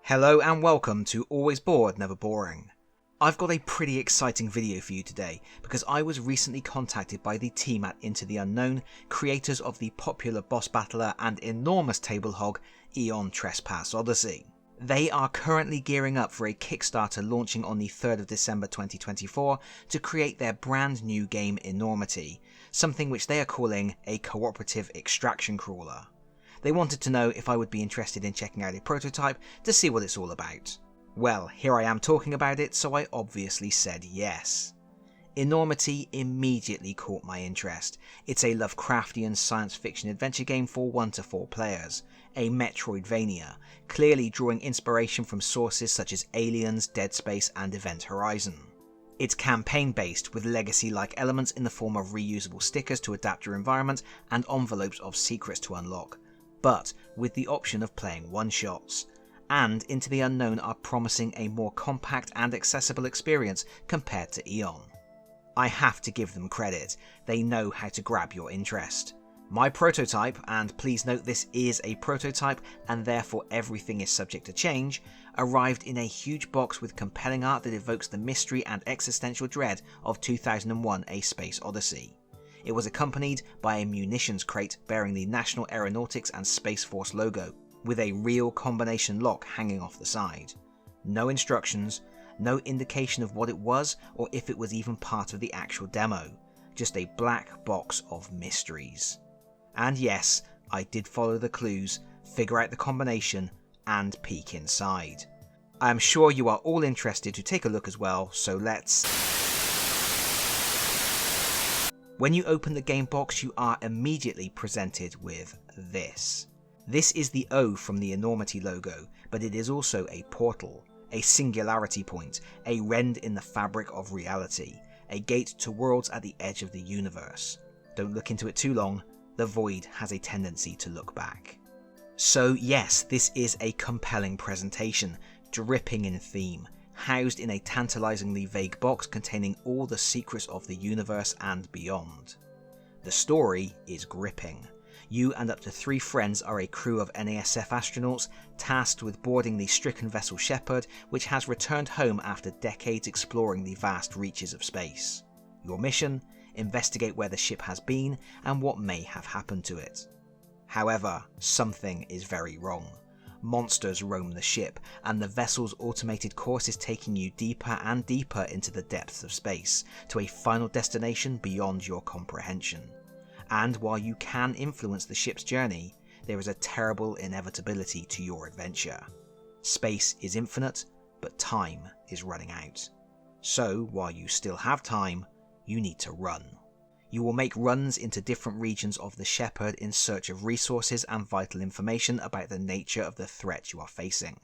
Hello and welcome to Always Bored, Never Boring. I've got a pretty exciting video for you today because I was recently contacted by the team at Into the Unknown, creators of the popular boss battler and enormous table hog Aeon Trespass Odyssey. They are currently gearing up for a Kickstarter launching on the 3rd of December 2024 to create their brand new game Enormity, something which they are calling a co-operative extraction crawler. They wanted to know if I would be interested in checking out a prototype to see what it's all about. Well, here I am talking about it, so I obviously said yes. Enormity immediately caught my interest. It's a Lovecraftian science fiction adventure game for 1 to 4 players, a Metroidvania, clearly drawing inspiration from sources such as Aliens, Dead Space and Event Horizon. It's campaign based with legacy-like elements in the form of reusable stickers to adapt your environment and envelopes of secrets to unlock, but with the option of playing one-shots. And Into the Unknown are promising a more compact and accessible experience compared to Aeon. I have to give them credit, they know how to grab your interest. My prototype, and please note this is a prototype and therefore everything is subject to change, arrived in a huge box with compelling art that evokes the mystery and existential dread of 2001: A Space Odyssey. It was accompanied by a munitions crate bearing the National Aeronautics and Space Force logo, with a real combination lock hanging off the side. No instructions, no indication of what it was or if it was even part of the actual demo, just a black box of mysteries. And yes, I did follow the clues, figure out the combination, and peek inside. I am sure you are all interested to take a look as well, so let's... When you open the game box, you are immediately presented with this. This is the O from the Enormity logo, but it is also a portal, a singularity point, a rend in the fabric of reality, a gate to worlds at the edge of the universe. Don't look into it too long, the void has a tendency to look back. So yes, this is a compelling presentation, dripping in theme, housed in a tantalizingly vague box containing all the secrets of the universe and beyond. The story is gripping. You and up to 3 friends are a crew of NASF astronauts tasked with boarding the stricken vessel Shepard, which has returned home after decades exploring the vast reaches of space. Your mission? Investigate where the ship has been and what may have happened to it. However, something is very wrong. Monsters roam the ship, and the vessel's automated course is taking you deeper and deeper into the depths of space, to a final destination beyond your comprehension. And while you can influence the ship's journey, there is a terrible inevitability to your adventure. Space is infinite, but time is running out. So, while you still have time, you need to run. You will make runs into different regions of the Shepard in search of resources and vital information about the nature of the threat you are facing.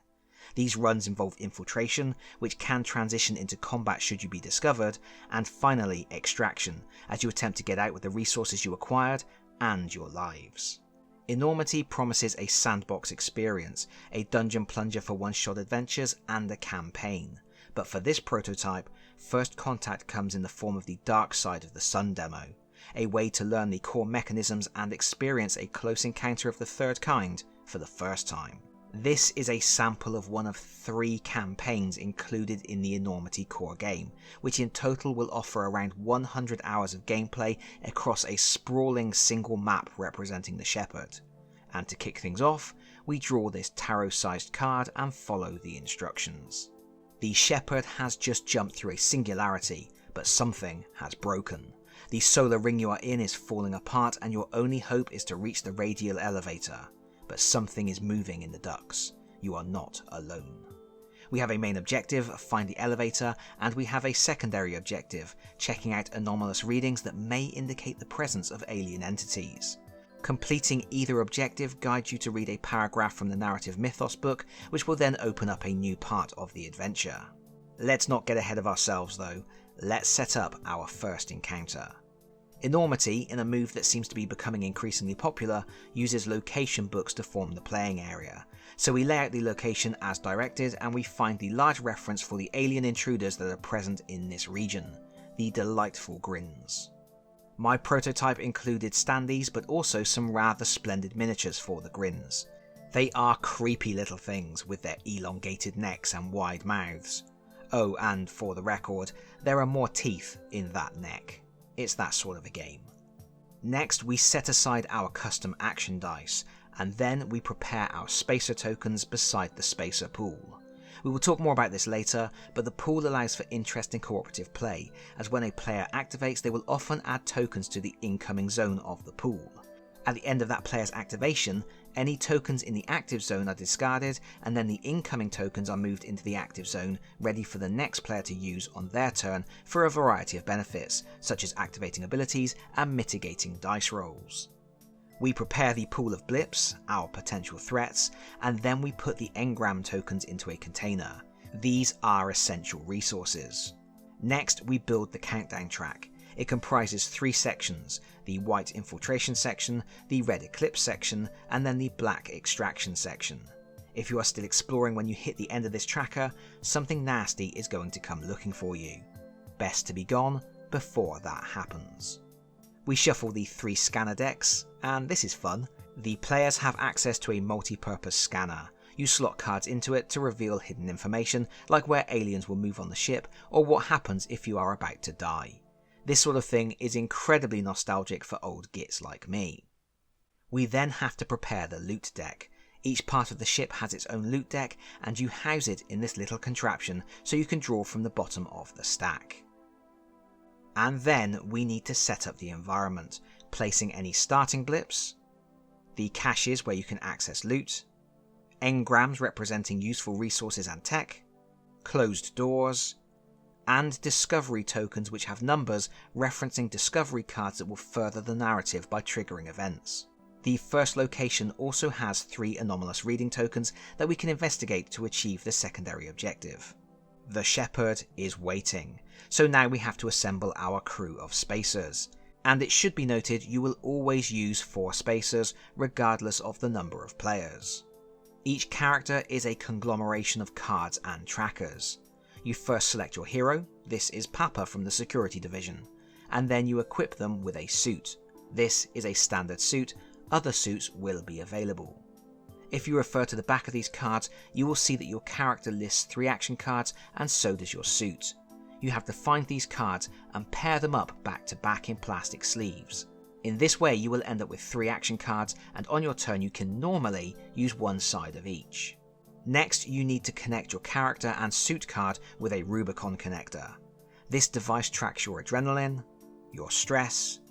These runs involve infiltration, which can transition into combat should you be discovered, and finally extraction, as you attempt to get out with the resources you acquired and your lives. Enormity promises a sandbox experience, a dungeon plunger for one-shot adventures, and a campaign. But for this prototype, first contact comes in the form of the Dark Side of the Sun demo, a way to learn the core mechanisms and experience a close encounter of the third kind for the first time. This is a sample of one of 3 campaigns included in the Enormity core game, which in total will offer around 100 hours of gameplay across a sprawling single map representing the Shepard. And to kick things off, we draw this tarot-sized card and follow the instructions. The Shepard has just jumped through a singularity, but something has broken. The solar ring you are in is falling apart and your only hope is to reach the radial elevator. But something is moving in the ducts. You are not alone. We have a main objective, find the elevator, and we have a secondary objective, checking out anomalous readings that may indicate the presence of alien entities. Completing either objective guides you to read a paragraph from the narrative mythos book, which will then open up a new part of the adventure. Let's not get ahead of ourselves though, let's set up our first encounter. Enormity, in a move that seems to be becoming increasingly popular, uses location books to form the playing area. So we lay out the location as directed and we find the large reference for the alien intruders that are present in this region, the delightful Grins. My prototype included standees but also some rather splendid miniatures for the Grins. They are creepy little things with their elongated necks and wide mouths. Oh, and for the record, there are more teeth in that neck. It's that sort of a game. Next, we set aside our custom action dice, and then we prepare our spacer tokens beside the spacer pool. We will talk more about this later, but the pool allows for interesting cooperative play, as when a player activates they will often add tokens to the incoming zone of the pool. At the end of that player's activation, any tokens in the active zone are discarded, and then the incoming tokens are moved into the active zone, ready for the next player to use on their turn for a variety of benefits, such as activating abilities and mitigating dice rolls. We prepare the pool of blips, our potential threats, and then we put the engram tokens into a container. These are essential resources. Next, we build the countdown track. It comprises 3 sections: the white infiltration section, the red eclipse section, and then the black extraction section. If you are still exploring when you hit the end of this tracker, something nasty is going to come looking for you. Best to be gone before that happens. We shuffle the 3 scanner decks, and this is fun. The players have access to a multi-purpose scanner. You slot cards into it to reveal hidden information, like where aliens will move on the ship, or what happens if you are about to die. This sort of thing is incredibly nostalgic for old gits like me. We then have to prepare the loot deck. Each part of the ship has its own loot deck, and you house it in this little contraption so you can draw from the bottom of the stack. And then we need to set up the environment, placing any starting blips, the caches where you can access loot, engrams representing useful resources and tech, closed doors, and discovery tokens which have numbers referencing discovery cards that will further the narrative by triggering events. The first location also has 3 anomalous reading tokens that we can investigate to achieve the secondary objective. The shepherd is waiting, so now we have to assemble our crew of spacers. And it should be noted you will always use 4 spacers regardless of the number of players. Each character is a conglomeration of cards and trackers. You first select your hero, this is Papa from the security division, and then you equip them with a suit. This is a standard suit, other suits will be available. If you refer to the back of these cards, you will see that your character lists 3 action cards and so does your suit. You have to find these cards and pair them up back to back in plastic sleeves. In this way you will end up with 3 action cards, and on your turn you can normally use one side of each. Next, you need to connect your character and suit card with a Rubicon connector. This device tracks your adrenaline, your stress,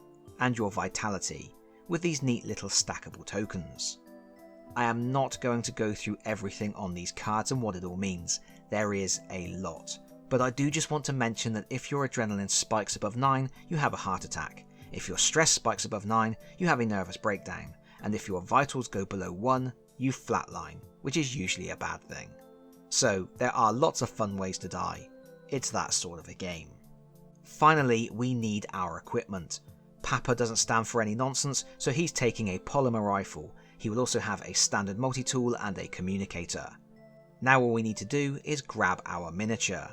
and your vitality, with these neat little stackable tokens. I am not going to go through everything on these cards and what it all means. There is a lot. But I do just want to mention that if your adrenaline spikes above 9, you have a heart attack. If your stress spikes above 9, you have a nervous breakdown. And if your vitals go below 1, you flatline, which is usually a bad thing. So there are lots of fun ways to die. It's that sort of a game. Finally, we need our equipment. Papa doesn't stand for any nonsense, so he's taking a polymer rifle. He will also have a standard multi-tool and a communicator. Now all we need to do is grab our miniature.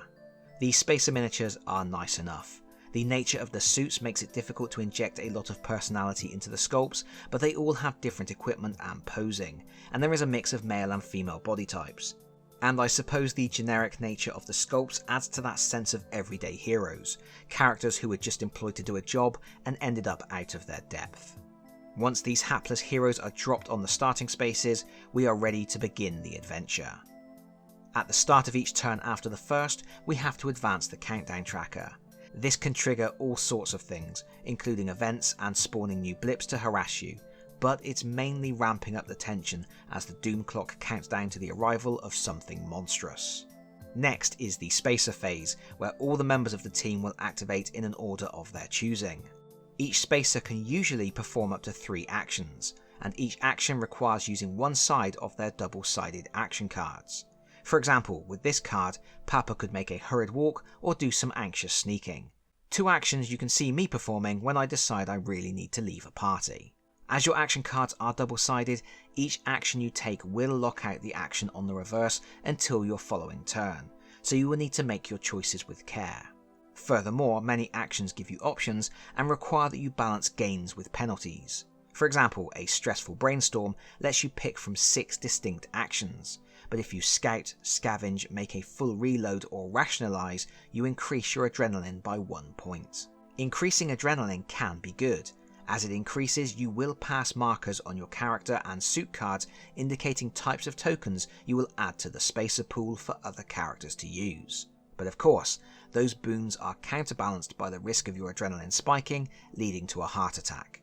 These spacer miniatures are nice enough. The nature of the suits makes it difficult to inject a lot of personality into the sculpts, but they all have different equipment and posing, and there is a mix of male and female body types. And I suppose the generic nature of the sculpts adds to that sense of everyday heroes, characters who were just employed to do a job and ended up out of their depth. Once these hapless heroes are dropped on the starting spaces, we are ready to begin the adventure. At the start of each turn after the first, we have to advance the countdown tracker. This can trigger all sorts of things, including events and spawning new blips to harass you, but it's mainly ramping up the tension as the doom clock counts down to the arrival of something monstrous. Next is the spacer phase, where all the members of the team will activate in an order of their choosing. Each spacer can usually perform up to 3 actions, and each action requires using one side of their double-sided action cards. For example, with this card, Papa could make a hurried walk or do some anxious sneaking. 2 actions you can see me performing when I decide I really need to leave a party. As your action cards are double-sided, each action you take will lock out the action on the reverse until your following turn, so you will need to make your choices with care. Furthermore, many actions give you options and require that you balance gains with penalties. For example, a stressful brainstorm lets you pick from 6 distinct actions, but if you scout, scavenge, make a full reload or rationalize, you increase your adrenaline by 1 point. Increasing adrenaline can be good. As it increases, you will pass markers on your character and suit cards indicating types of tokens you will add to the spacer pool for other characters to use. But of course, those boons are counterbalanced by the risk of your adrenaline spiking, leading to a heart attack.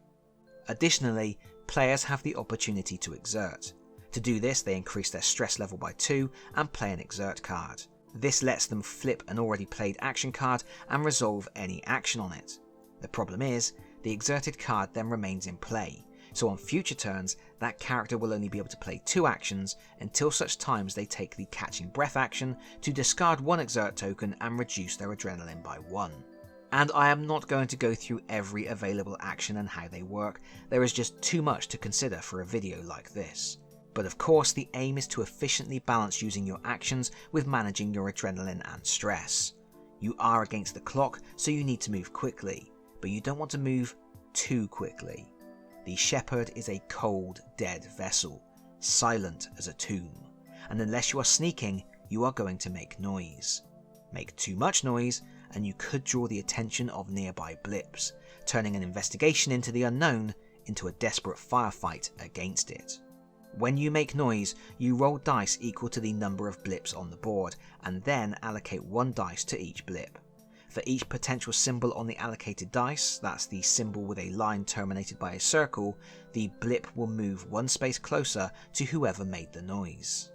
Additionally, players have the opportunity to exert. To do this, they increase their stress level by 2 and play an exert card. This lets them flip an already played action card and resolve any action on it. The problem is, the exerted card then remains in play, so on future turns, that character will only be able to play 2 actions until such times they take the catching breath action to discard 1 exert token and reduce their adrenaline by 1. And I am not going to go through every available action and how they work, there is just too much to consider for a video like this. But of course, the aim is to efficiently balance using your actions with managing your adrenaline and stress. You are against the clock, so you need to move quickly, but you don't want to move too quickly. The Shepherd is a cold, dead vessel, silent as a tomb, and unless you are sneaking, you are going to make noise. Make too much noise, and you could draw the attention of nearby Blips, turning an investigation into the unknown into a desperate firefight against it. When you make noise, you roll dice equal to the number of blips on the board, and then allocate 1 dice to each blip. For each potential symbol on the allocated dice, that's the symbol with a line terminated by a circle, the blip will move 1 space closer to whoever made the noise.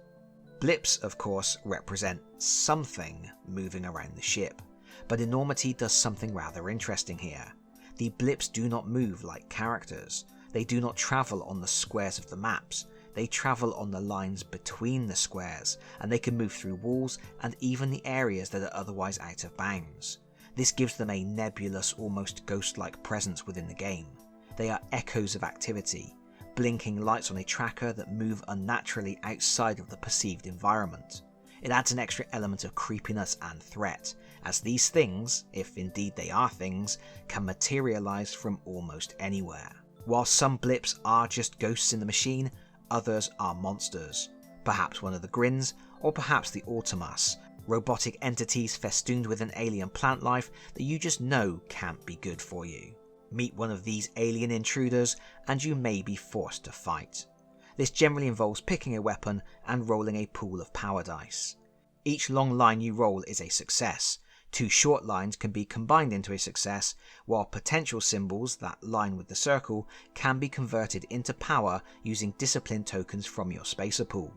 Blips, of course, represent something moving around the ship, but Enormity does something rather interesting here. The blips do not move like characters. They do not travel on the squares of the maps. They travel on the lines between the squares, and they can move through walls and even the areas that are otherwise out of bounds. This gives them a nebulous, almost ghost-like presence within the game. They are echoes of activity, blinking lights on a tracker that move unnaturally outside of the perceived environment. It adds an extra element of creepiness and threat, as these things, if indeed they are things, can materialize from almost anywhere. While some blips are just ghosts in the machine, others are monsters. Perhaps one of the Grins, or perhaps the Automas, robotic entities festooned with an alien plant life that you just know can't be good for you. Meet one of these alien intruders, and you may be forced to fight. This generally involves picking a weapon and rolling a pool of power dice. Each long line you roll is a success. 2 short lines can be combined into a success, while potential symbols, that line with the circle, can be converted into power using discipline tokens from your spacer pool.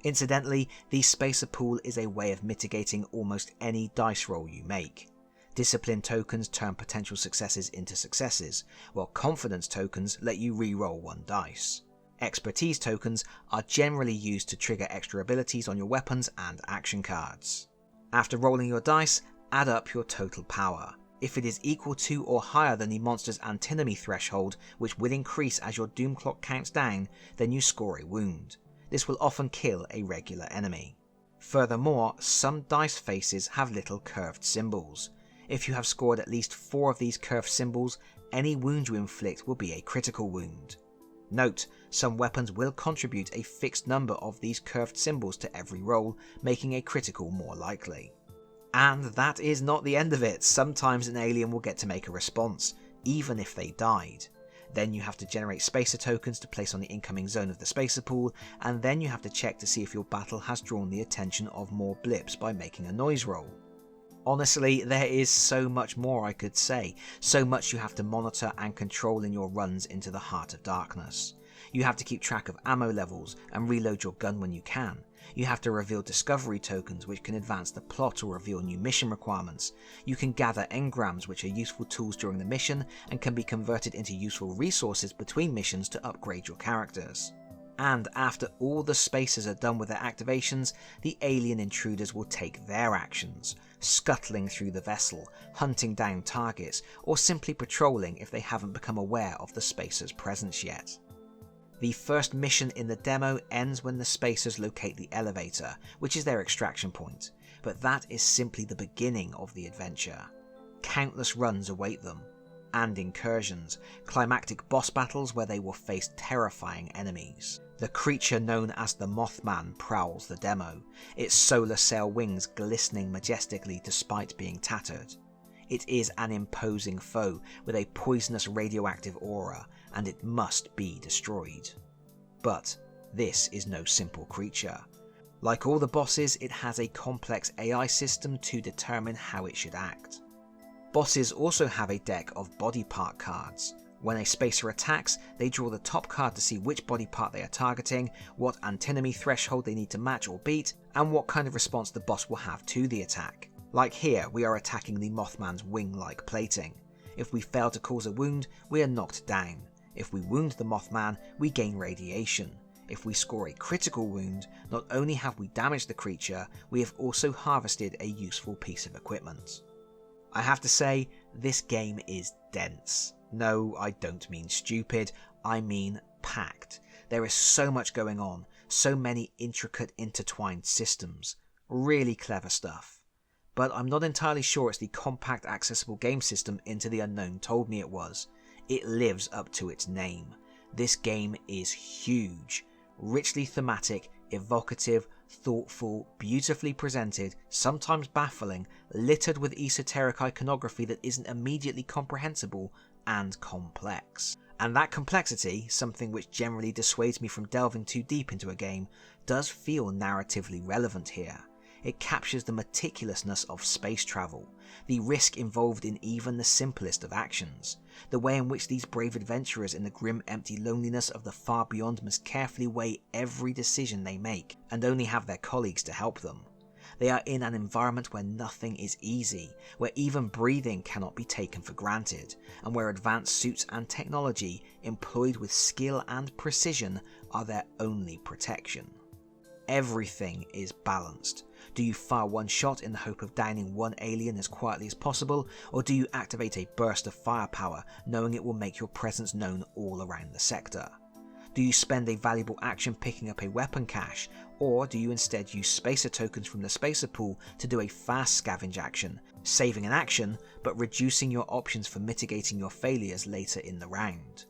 Incidentally, the spacer pool is a way of mitigating almost any dice roll you make. Discipline tokens turn potential successes into successes, while confidence tokens let you re-roll 1 dice. Expertise tokens are generally used to trigger extra abilities on your weapons and action cards. After rolling your dice, add up your total power. If it is equal to or higher than the monster's antinomy threshold, which will increase as your doom clock counts down, then you score a wound. This will often kill a regular enemy. Furthermore, some dice faces have little curved symbols. If you have scored at least 4 of these curved symbols, any wound you inflict will be a critical wound. Note, some weapons will contribute a fixed number of these curved symbols to every roll, making a critical more likely. And that is not the end of it. Sometimes an alien will get to make a response, even if they died. Then you have to generate spacer tokens to place on the incoming zone of the spacer pool, and then you have to check to see if your battle has drawn the attention of more blips by making a noise roll. Honestly, there is so much more I could say, so much you have to monitor and control in your runs into the Heart of Darkness. You have to keep track of ammo levels and reload your gun when you can. You have to reveal discovery tokens which can advance the plot or reveal new mission requirements. You can gather engrams which are useful tools during the mission and can be converted into useful resources between missions to upgrade your characters. And after all the spacers are done with their activations, the alien intruders will take their actions, scuttling through the vessel, hunting down targets, or simply patrolling if they haven't become aware of the spacer's presence yet. The first mission in the demo ends when the spacers locate the elevator, which is their extraction point, but that is simply the beginning of the adventure. Countless runs await them. and incursions, climactic boss battles where they will face terrifying enemies. The creature known as the Mothman prowls the demo, its solar sail wings glistening majestically despite being tattered. It is an imposing foe with a poisonous radioactive aura, and it must be destroyed. But this is no simple creature. Like all the bosses, it has a complex AI system to determine how it should act. Bosses also have a deck of body part cards. When a spacer attacks, they draw the top card to see which body part they are targeting, what antinomy threshold they need to match or beat, and what kind of response the boss will have to the attack. Like here, we are attacking the Mothman's wing-like plating. If we fail to cause a wound, we are knocked down. If we wound the Mothman, we gain radiation. If we score a critical wound, not only have we damaged the creature, we have also harvested a useful piece of equipment. I have to say, this game is dense. No, I don't mean stupid, I mean packed. There is so much going on, so many intricate intertwined systems. Really clever stuff. But I'm not entirely sure it's the compact accessible game system Into the Unknown told me it was. It lives up to its name. This game is huge. Richly thematic, evocative, thoughtful, beautifully presented, sometimes baffling, littered with esoteric iconography that isn't immediately comprehensible, and complex. And that complexity, something which generally dissuades me from delving too deep into a game, does feel narratively relevant here. It captures the meticulousness of space travel, the risk involved in even the simplest of actions, the way in which these brave adventurers in the grim empty loneliness of the far beyond must carefully weigh every decision they make, and only have their colleagues to help them. They are in an environment where nothing is easy, where even breathing cannot be taken for granted, and where advanced suits and technology, employed with skill and precision, are their only protection. Everything is balanced. Do you fire one shot in the hope of downing one alien as quietly as possible, or do you activate a burst of firepower knowing it will make your presence known all around the sector? Do you spend a valuable action picking up a weapon cache, or do you instead use spacer tokens from the spacer pool to do a fast scavenge action, saving an action but reducing your options for mitigating your failures later in the round?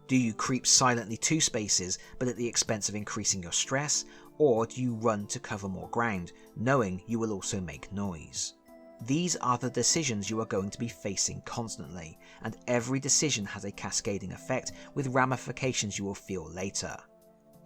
Do you creep silently to spaces but at the expense of increasing your stress, or do you run to cover more ground, knowing you will also make noise? These are the decisions you are going to be facing constantly, and every decision has a cascading effect with ramifications you will feel later.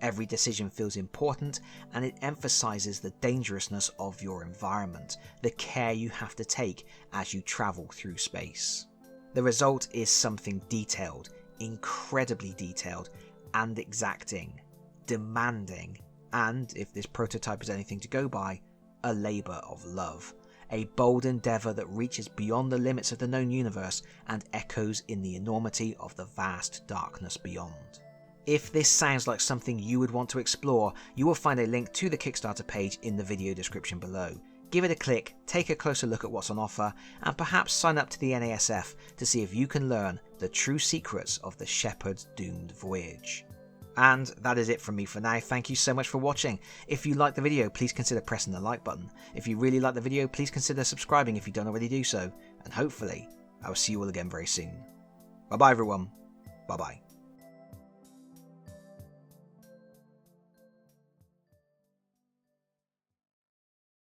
Every decision feels important, and it emphasizes the dangerousness of your environment, the care you have to take as you travel through space. The result is something detailed, incredibly detailed, and exacting, demanding, and, if this prototype is anything to go by, a labour of love. A bold endeavour that reaches beyond the limits of the known universe and echoes in the enormity of the vast darkness beyond. If this sounds like something you would want to explore, you will find a link to the Kickstarter page in the video description below. Give it a click, take a closer look at what's on offer, and perhaps sign up to the NASF to see if you can learn the true secrets of the Shepherd's doomed voyage. And that is it from me for now. Thank you so much for watching. If you liked the video, please consider pressing the like button. If you really like the video, please consider subscribing if you don't already do so. And hopefully, I will see you all again very soon. Bye bye everyone. Bye bye.